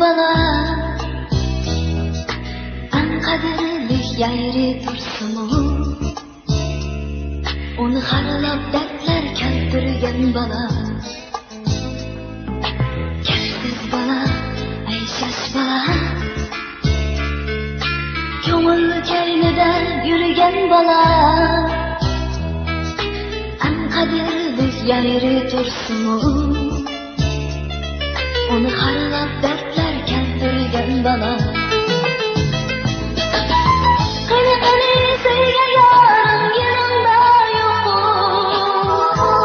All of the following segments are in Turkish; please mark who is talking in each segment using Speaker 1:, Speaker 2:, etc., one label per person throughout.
Speaker 1: bala en kaderlik yayri dursumu onu haralab dertler keltirgen bala kefsiz bala ayşaş bala kömür keynide yürügen bala en kaderlik yayri dursumu onu haralab dertler keltirgen bala Kani kani sevgen yarın yanımda yok mu?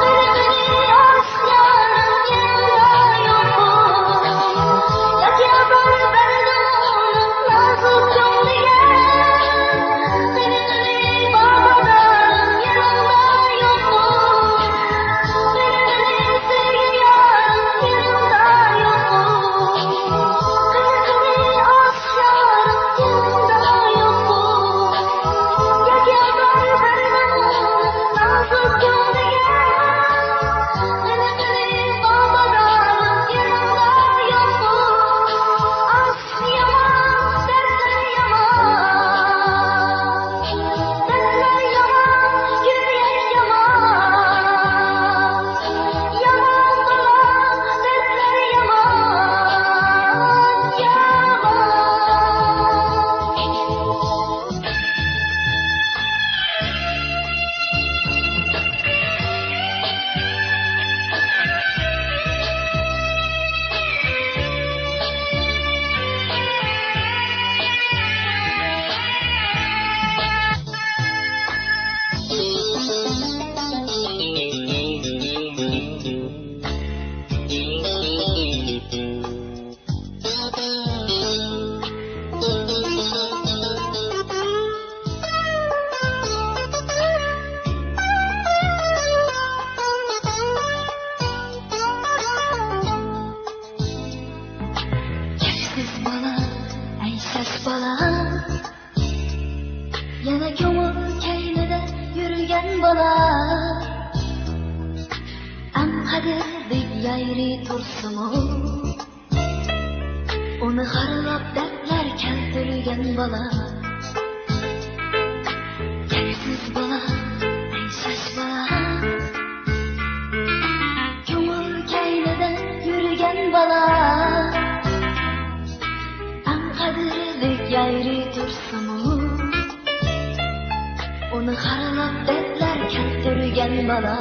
Speaker 1: Kani kani aşk yarın yanımda yok mu? Yak yaban verdim onun nazik gönlüne Kani kani babalarım yanımda yok mu? Kani kani sevgen yarın yanımda yok mu? Kani kani aşk yarın yanımda yok mu? Yak yaban verdim onun nazik gönlüne Kani kani babalarım yanımda yok mu? Aşk yaman, dertler yaman Dertler yaman, yürek yaman Yaman bana, dertler yaman Kefsiz bala, ayşaş bala Yana kömür keynide yürügen bala En kaderlik yayri tursumu onu haralab dertler keltirgen bala Kefsiz bala, ayşaş bala Kömür keynide yürügen bala En kaderlik yayri tursumu onu haralab dertler keltirgen bala